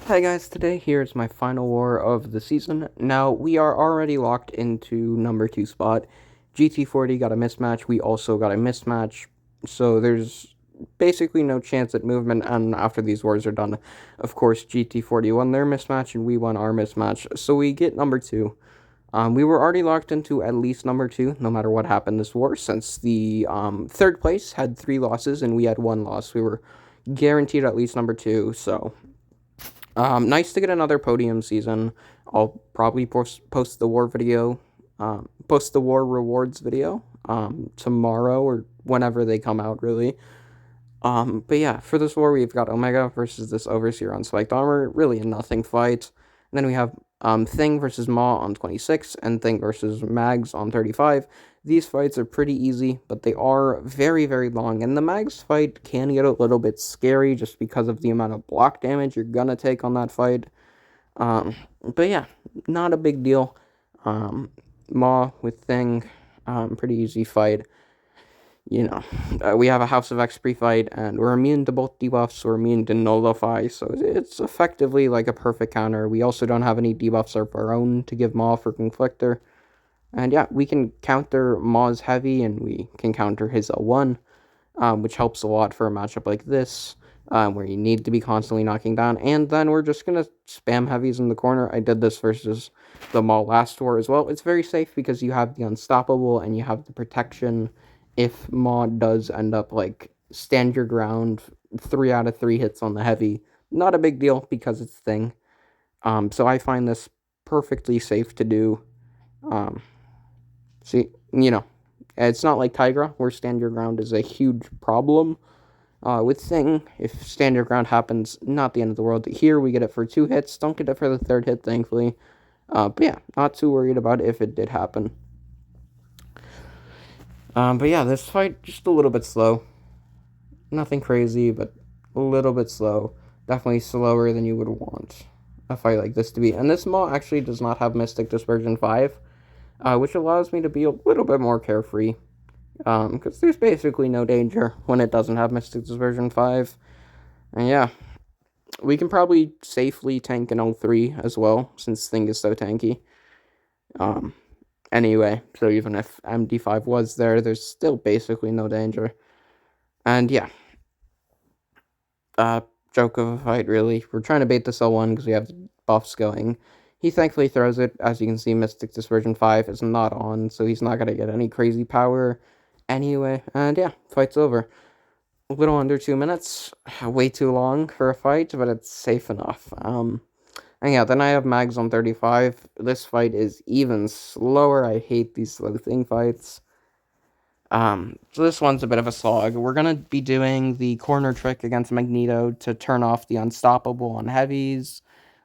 Hi guys, today here's my final war of the season. Now, we are already locked into number 2 spot. GT40 got a mismatch, we also got a mismatch, so there's basically no chance at movement, and after these wars are done, of course, GT40 won their mismatch and we won our mismatch, so we get number 2. We were already locked into at least number 2, no matter what happened this war, since the third place had 3 losses and we had 1 loss. We were guaranteed at least number 2, so nice to get another podium season. I'll probably post the war video, post the war rewards video, tomorrow or whenever they come out, really. But yeah, for this war, we've got Omega versus this Overseer on Spiked Armor, really a nothing fight. And then we have, Thing versus Maw on 26, and Thing versus Mags on 35. These fights are pretty easy, but they are very, very long, and the Mags fight can get a little bit scary just because of the amount of block damage you're gonna take on that fight. But yeah, not a big deal. Maw with Thing, pretty easy fight. We have a House of X pre-fight, and we're immune to both debuffs, we're immune to Nullify, so it's effectively like a perfect counter. We also don't have any debuffs of our own to give Maw for Conflictor. And yeah, we can counter Maw's Heavy, and we can counter his L1, which helps a lot for a matchup like this, where you need to be constantly knocking down. And then we're just going to spam Heavies in the corner. I did this versus the Maw last war as well. It's very safe because you have the Unstoppable, and you have the protection if Maw does end up, like, stand your ground, 3 out of 3 hits on the Heavy. Not a big deal because it's Thing. So I find this perfectly safe to do. See, it's not like Tigra, where stand your ground is a huge problem. With Thing, if stand your ground happens, not the end of the world. Here, we get it for 2 hits, don't get it for the 3rd hit, thankfully. But yeah, not too worried about it if it did happen. But yeah, this fight, just a little bit slow. Nothing crazy, but a little bit slow. Definitely slower than you would want a fight like this to be. And this Maw actually does not have Mystic Dispersion 5, which allows me to be a little bit more carefree. Because there's basically no danger when it doesn't have Mystic Dispersion 5. And yeah, we can probably safely tank an 03 as well, since Thing is so tanky. Anyway, so even if MD5 was there, there's still basically no danger. And yeah, joke of a fight, really. We're trying to bait this L1 because we have the buffs going. He thankfully throws it. As you can see, Mystic Dispersion 5 is not on, so he's not going to get any crazy power anyway. And yeah, fight's over. A little under 2 minutes. Way too long for a fight, but it's safe enough. And yeah, then I have Mags on 35. This fight is even slower. I hate these slow Thing fights. So this one's a bit of a slog. We're gonna be doing the corner trick against Magneto to turn off the Unstoppable on Heavies.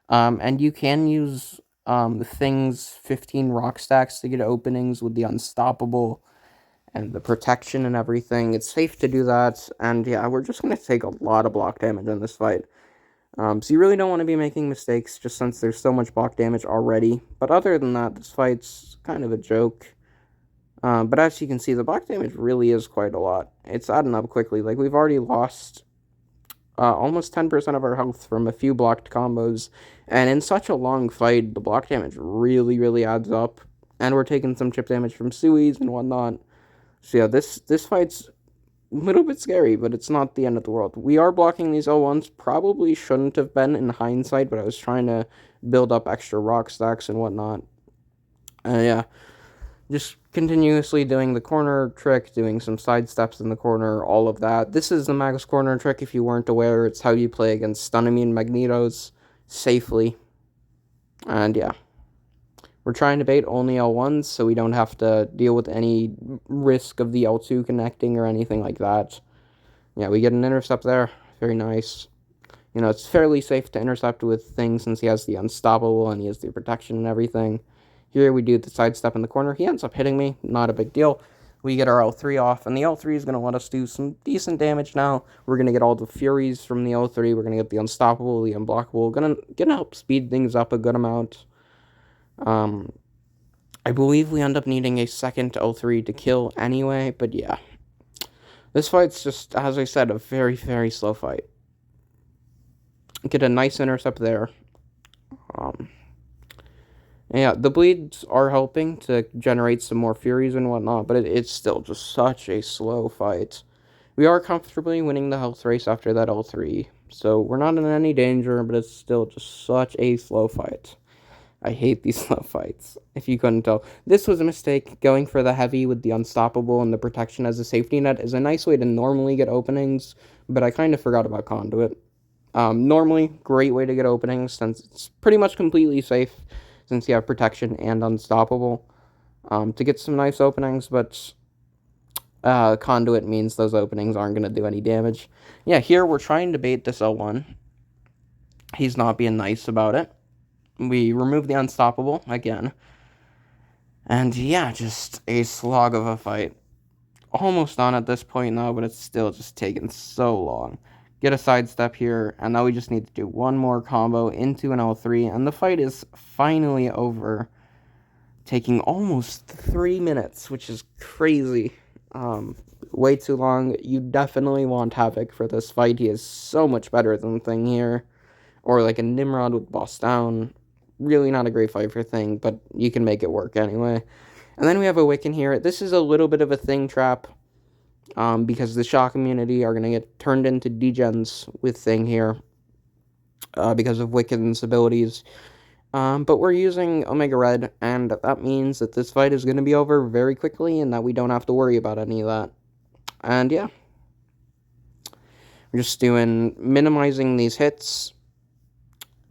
And you can use the Thing's 15 rock stacks to get openings with the Unstoppable and the protection and everything. It's safe to do that, and yeah, we're just going to take a lot of block damage in this fight. So you really don't want to be making mistakes, just since there's so much block damage already. But other than that, this fight's kind of a joke. But as you can see, the block damage really is quite a lot. It's adding up quickly. Like, we've already lost almost 10% of our health from a few blocked combos. And in such a long fight, the block damage really, really adds up. And we're taking some chip damage from Sui's and whatnot. So yeah, this fight's a little bit scary, but it's not the end of the world. We are blocking these L1s. Probably shouldn't have been in hindsight, but I was trying to build up extra rock stacks and whatnot. Yeah, just continuously doing the corner trick, doing some side steps in the corner, all of that. This is the Magus corner trick, if you weren't aware. It's how you play against stun immune Magnetos safely. And yeah. We're trying to bait only L1s, so we don't have to deal with any risk of the L2 connecting or anything like that. Yeah, we get an intercept there. Very nice. It's fairly safe to intercept with Thing since he has the Unstoppable and he has the protection and everything. Here we do the sidestep in the corner. He ends up hitting me. Not a big deal. We get our L3 off, and the L3 is going to let us do some decent damage now. We're going to get all the Furies from the L3. We're going to get the Unstoppable, the Unblockable. Gonna help speed things up a good amount. I believe we end up needing a second L3 to kill anyway, but yeah. This fight's just, as I said, a very, very slow fight. Get a nice intercept there. Yeah, the bleeds are helping to generate some more furies and whatnot, but it's still just such a slow fight. We are comfortably winning the health race after that L3, so we're not in any danger, but it's still just such a slow fight. I hate these slow fights, if you couldn't tell. This was a mistake. Going for the heavy with the unstoppable and the protection as a safety net is a nice way to normally get openings, but I kind of forgot about conduit. Normally, great way to get openings since it's pretty much completely safe since you have protection and unstoppable to get some nice openings, but conduit means those openings aren't going to do any damage. Yeah, here we're trying to bait this L1. He's not being nice about it. We remove the unstoppable again. And yeah, just a slog of a fight. Almost done at this point now, but it's still just taking so long. Get a sidestep here, and now we just need to do one more combo into an L3, and the fight is finally over. Taking almost 3 minutes, which is crazy. Way too long. You definitely want Havoc for this fight. He is so much better than Thing here. Or like a Nimrod with boss down. Really not a great fight for Thing, but you can make it work anyway. And then we have a Wiccan here. This is a little bit of a Thing trap. Because the Shock community are going to get turned into degens with Thing here. Because of Wiccan's abilities. But we're using Omega Red, and that means that this fight is going to be over very quickly, and that we don't have to worry about any of that. And yeah. We're just minimizing these hits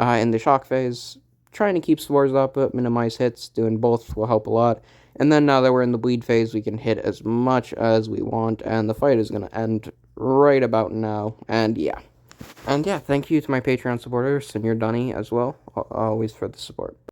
in the shock phase, trying to keep spores up, but minimize hits. Doing both will help a lot. And then now that we're in the bleed phase, we can hit as much as we want, and the fight is going to end right about now. And yeah. And yeah, thank you to my Patreon supporters, and your Dunny as well, always for the support.